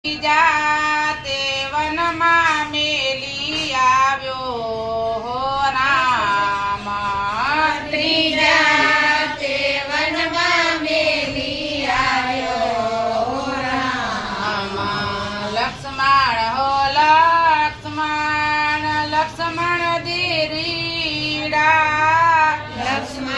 જાતે વનમાં મેલી આવ્યો હો રામ ત્રીજાતે વનમાં મેલી આવ્યો હો રામ લક્ષ્મણ હો લક્ષ્મણ લક્ષ્મણ ધીરીડા લક્ષ્મણ